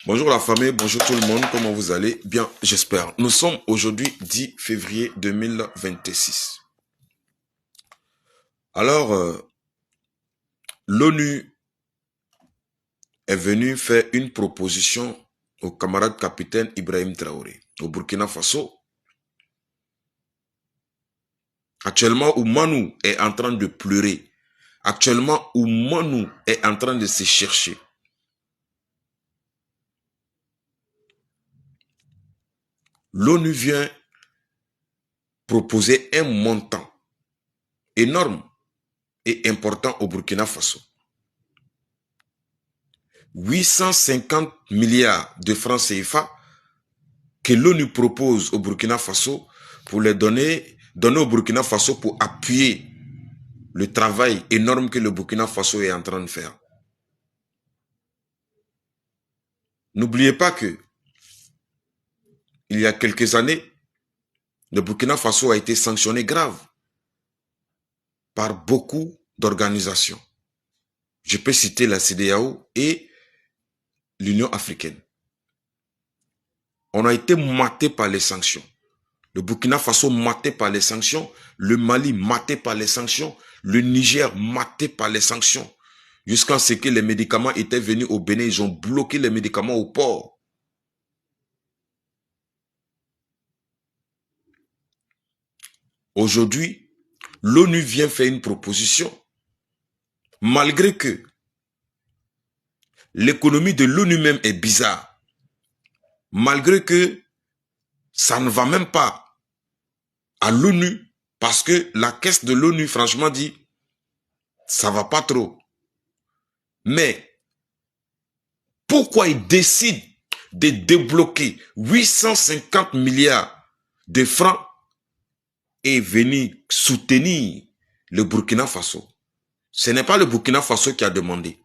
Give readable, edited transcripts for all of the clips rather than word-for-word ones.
Bonjour la famille, bonjour tout le monde, comment vous allez? Bien, j'espère. Nous sommes aujourd'hui 10 février 2026. Alors, l'ONU est venue faire une proposition au camarade capitaine Ibrahim Traoré, au Burkina Faso. Actuellement, où Manu est en train de pleurer. Actuellement, où Manu est en train de se chercher. L'ONU vient proposer un montant énorme et important au Burkina Faso. 850 milliards de francs CFA que l'ONU propose au Burkina Faso pour les donner au Burkina Faso pour appuyer le travail énorme que le Burkina Faso est en train de faire. N'oubliez pas que il y a quelques années, le Burkina Faso a été sanctionné grave par beaucoup d'organisations. Je peux citer la CEDEAO et l'Union africaine. On a été maté par les sanctions. Le Burkina Faso maté par les sanctions, le Mali maté par les sanctions, le Niger maté par les sanctions. Jusqu'à ce que les médicaments étaient venus au Bénin, ils ont bloqué les médicaments au port. Aujourd'hui, l'ONU vient faire une proposition, malgré que l'économie de l'ONU même est bizarre, malgré que ça ne va même pas à l'ONU, parce que la caisse de l'ONU, franchement dit, ça va pas trop. Mais, pourquoi ils décident de débloquer 850 milliards de francs et venir soutenir le Burkina Faso? Ce n'est pas le Burkina Faso qui a demandé.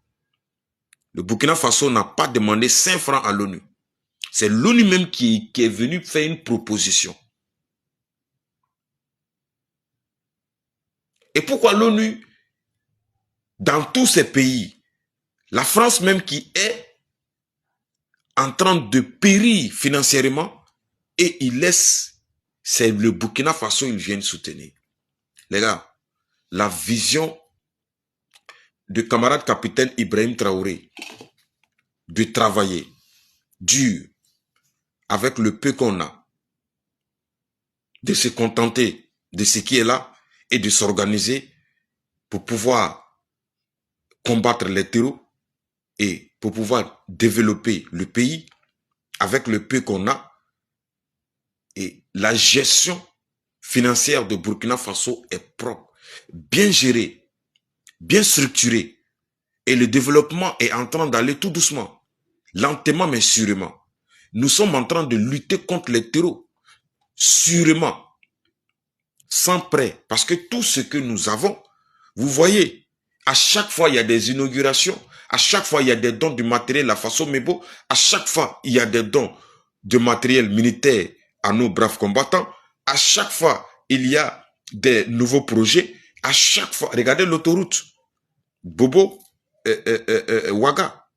Le Burkina Faso n'a pas demandé 5 francs à l'ONU. C'est l'ONU même qui est venu faire une proposition. Et pourquoi l'ONU, dans tous ces pays, la France même qui est en train de périr financièrement, et il laisse, c'est le Burkina Faso, ils viennent soutenir. Les gars, la vision de camarade capitaine Ibrahim Traoré, de travailler dur, avec le peu qu'on a, de se contenter de ce qui est là, et de s'organiser pour pouvoir combattre les terreaux, et pour pouvoir développer le pays avec le peu qu'on a. Et la gestion financière de Burkina Faso est propre, bien gérée, bien structurée. Et le développement est en train d'aller tout doucement, lentement mais sûrement. Nous sommes en train de lutter contre les terreaux, sûrement, sans prêt. Parce que tout ce que nous avons, vous voyez, à chaque fois il y a des inaugurations, à chaque fois il y a des dons de matériel à Faso Mebo, à chaque fois il y a des dons de matériel militaire à nos braves combattants, à chaque fois il y a des nouveaux projets, à chaque fois, regardez l'autoroute, Bobo, Ouaga.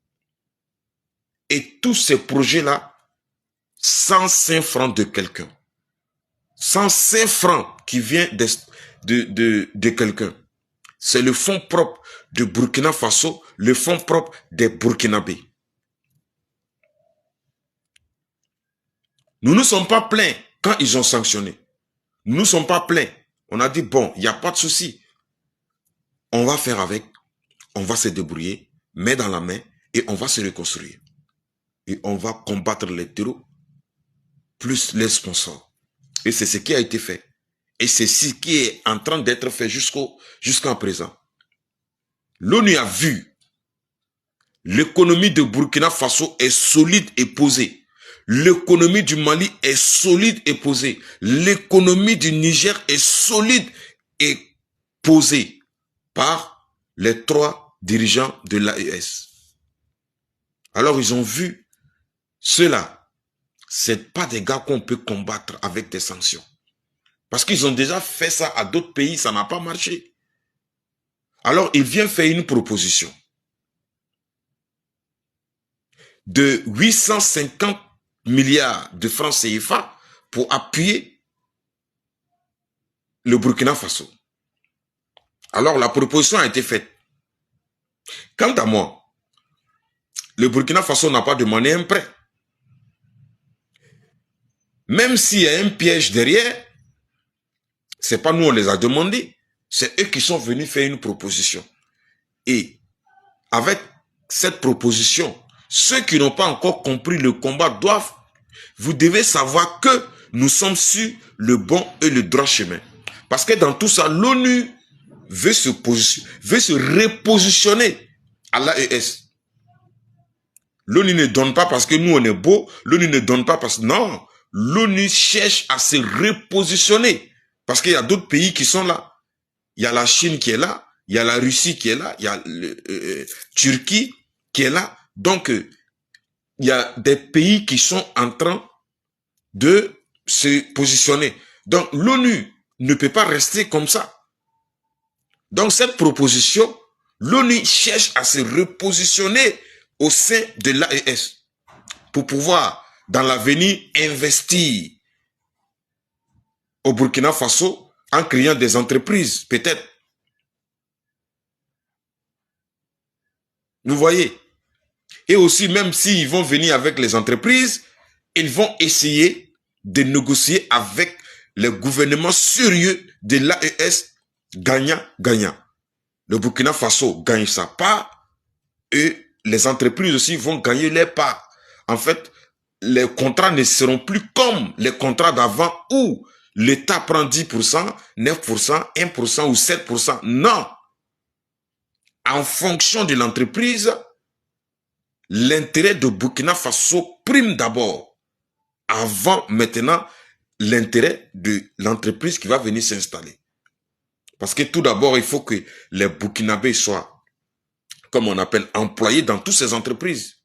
Et tous ces projets-là, 105 francs de quelqu'un. 105 francs qui vient de quelqu'un. C'est le fonds propre de Burkina Faso, le fonds propre des Burkinabés. Nous ne sommes pas pleins quand ils ont sanctionné. Nous ne sommes pas pleins. On a dit, bon, il n'y a pas de souci. On va faire avec, on va se débrouiller, main dans la main, et on va se reconstruire. Et on va combattre les terreaux, plus les sponsors. Et c'est ce qui a été fait. Et c'est ce qui est en train d'être fait jusqu'à présent. L'ONU a vu, l'économie de Burkina Faso est solide et posée. L'économie du Mali est solide et posée. L'économie du Niger est solide et posée par les 3 dirigeants de l'AES. Alors ils ont vu, ceux-là, c'est pas des gars qu'on peut combattre avec des sanctions. Parce qu'ils ont déjà fait ça à d'autres pays, ça n'a pas marché. Alors, il vient faire une proposition de 850 milliards de francs CFA pour appuyer le Burkina Faso. Alors la proposition a été faite. Quant à moi, le Burkina Faso n'a pas demandé un prêt. Même s'il y a un piège derrière, c'est pas nous on les a demandé, c'est eux qui sont venus faire une proposition. Et avec cette proposition, ceux qui n'ont pas encore compris le combat doivent, vous devez savoir que nous sommes sur le bon et le droit chemin. Parce que dans tout ça, l'ONU veut se repositionner à l'AES. L'ONU ne donne pas parce que nous on est beau, l'ONU ne donne pas parce que non, l'ONU cherche à se repositionner parce qu'il y a d'autres pays qui sont là. Il y a la Chine qui est là, il y a la Russie qui est là, il y a la Turquie qui est là. Donc, il y a des pays qui sont en train de se positionner. Donc, l'ONU ne peut pas rester comme ça. Donc, cette proposition, l'ONU cherche à se repositionner au sein de l'AES pour pouvoir, dans l'avenir, investir au Burkina Faso en créant des entreprises, peut-être. Vous voyez? Et aussi, même s'ils vont venir avec les entreprises, ils vont essayer de négocier avec les gouvernements sérieux de l'AES gagnant-gagnant. Le Burkina Faso gagne sa part et les entreprises aussi vont gagner leur part. En fait, les contrats ne seront plus comme les contrats d'avant où l'État prend 10%, 9%, 1% ou 7%. Non. En fonction de l'entreprise, l'intérêt de Burkina Faso prime d'abord, avant maintenant l'intérêt de l'entreprise qui va venir s'installer. Parce que tout d'abord, il faut que les Burkinabés soient, comme on appelle, employés dans toutes ces entreprises.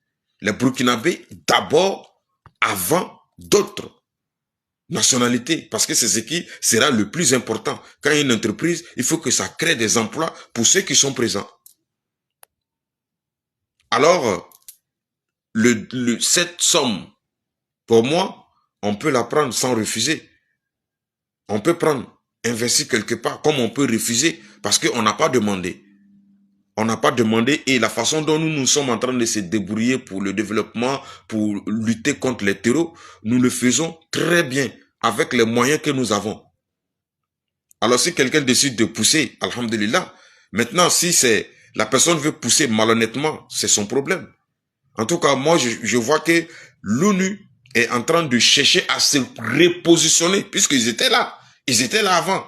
Les Burkinabés d'abord, avant d'autres nationalités. Parce que c'est ce qui sera le plus important. Quand il y a une entreprise, il faut que ça crée des emplois pour ceux qui sont présents. Alors, cette somme, pour moi, on peut la prendre sans refuser. On peut prendre, investir quelque part, comme on peut refuser, parce qu'on n'a pas demandé. On n'a pas demandé et la façon dont nous sommes en train de se débrouiller pour le développement, pour lutter contre les terreaux, nous le faisons très bien avec les moyens que nous avons. Alors si quelqu'un décide de pousser, alhamdulillah, maintenant si c'est la personne veut pousser malhonnêtement, c'est son problème. En tout cas, moi je vois que l'ONU est en train de chercher à se repositionner puisqu'ils étaient là. Ils étaient là avant.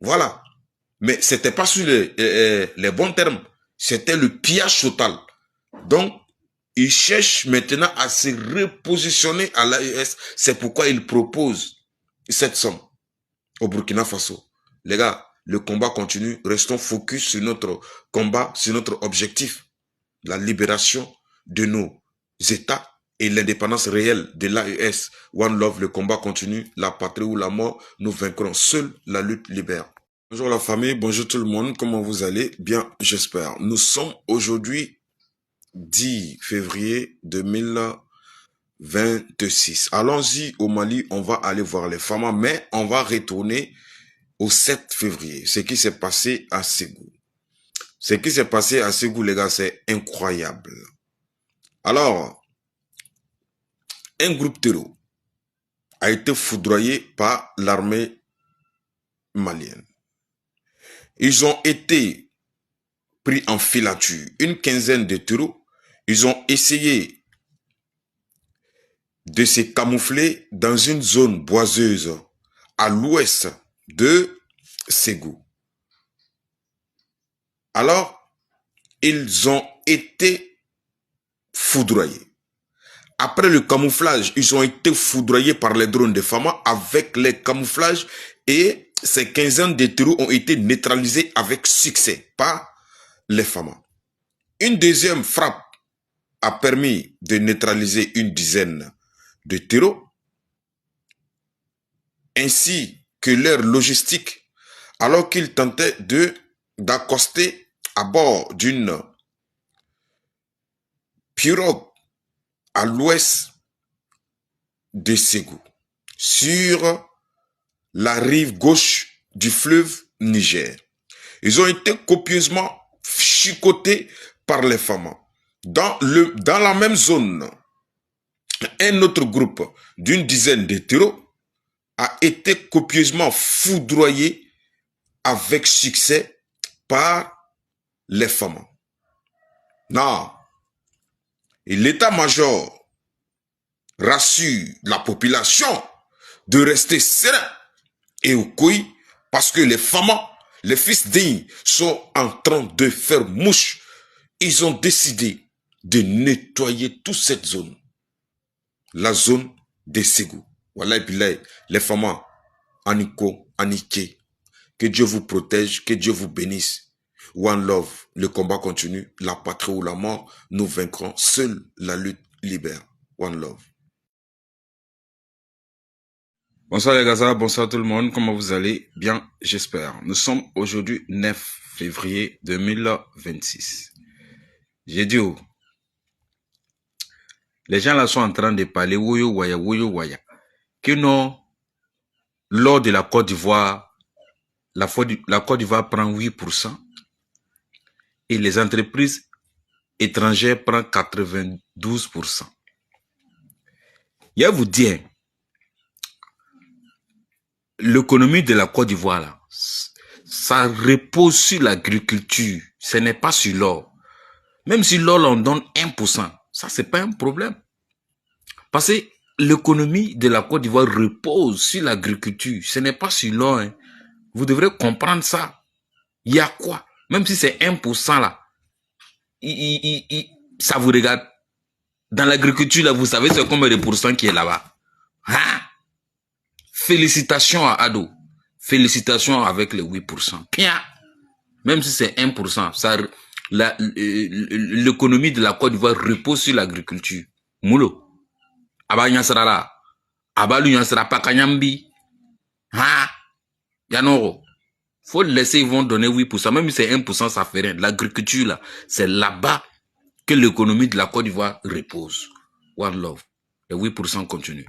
Voilà. Mais c'était pas sur les bons termes. C'était le pillage total. Donc, ils cherchent maintenant à se repositionner à l'AES. C'est pourquoi ils proposent cette somme au Burkina Faso. Les gars, le combat continue. Restons focus sur notre combat, sur notre objectif. La libération de nos États et l'indépendance réelle de l'AES. One Love, le combat continue. La patrie ou la mort, nous vaincrons. Seule la lutte libère. Bonjour la famille, bonjour tout le monde, comment vous allez? Bien, j'espère. Nous sommes aujourd'hui 10 février 2026. Allons-y au Mali, on va aller voir les femmes, mais on va retourner au 7 février. Ce qui s'est passé à Ségou. Ce qui s'est passé à Ségou, les gars, c'est incroyable. Alors, un groupe terroriste a été foudroyé par l'armée malienne. Ils ont été pris en filature. Une quinzaine de terreaux. Ils ont essayé de se camoufler dans une zone boiseuse à l'ouest de Ségou. Alors, ils ont été foudroyés. Après le camouflage, ils ont été foudroyés par les drones de Fama avec les camouflages et ces quinzaines de terreaux ont été neutralisés avec succès par les Fama. Une deuxième frappe a permis de neutraliser une dizaine de terreaux ainsi que leur logistique alors qu'ils tentaient d'accoster à bord d'une pirogue à l'ouest de Ségou, sur la rive gauche du fleuve Niger. Ils ont été copieusement chicotés par les FAMA. Dans la même zone, un autre groupe d'une dizaine d'hétéros a été copieusement foudroyé avec succès par les FAMA. Non. Et l'état-major rassure la population de rester serein et au couille parce que les FAMA, les fils dignes, sont en train de faire mouche. Ils ont décidé de nettoyer toute cette zone. La zone des Ségou. Voilà, les FAMA, Aniko, Anike. Que Dieu vous protège, que Dieu vous bénisse. One love, le combat continue. La patrie ou la mort, nous vaincrons. Seule la lutte libère. One love. Bonsoir les gars, bonsoir tout le monde, comment vous allez? Bien, j'espère. Nous sommes aujourd'hui 9 février 2026. J'ai dit, oh, les gens là sont en train de parler, woyo waya, que non, lors de la Côte d'Ivoire, la Côte d'Ivoire prend 8% et les entreprises étrangères prennent 92%. Je vais vous dire, l'économie de la Côte d'Ivoire, là, ça repose sur l'agriculture. Ce n'est pas sur l'or. Même si l'or, on donne 1%, ça, c'est pas un problème. Parce que l'économie de la Côte d'Ivoire repose sur l'agriculture. Ce n'est pas sur l'or. Hein. Vous devrez comprendre ça. Il y a quoi? Même si c'est 1% là, ça vous regarde. Dans l'agriculture, là, vous savez c'est combien de pourcents qui est là-bas? Hein? Félicitations à Ado. Félicitations avec les 8%. Bien. Même si c'est 1%, l'économie de la Côte d'Ivoire repose sur l'agriculture. Moulo. Aba nyasrara. Aba lu nyasra pa kanyambi. Ha. Yanoro. Faut laisser, ils vont donner 8%. Même si c'est 1%, ça fait rien. L'agriculture, là, c'est là-bas que l'économie de la Côte d'Ivoire repose. One love. Les 8% continuent.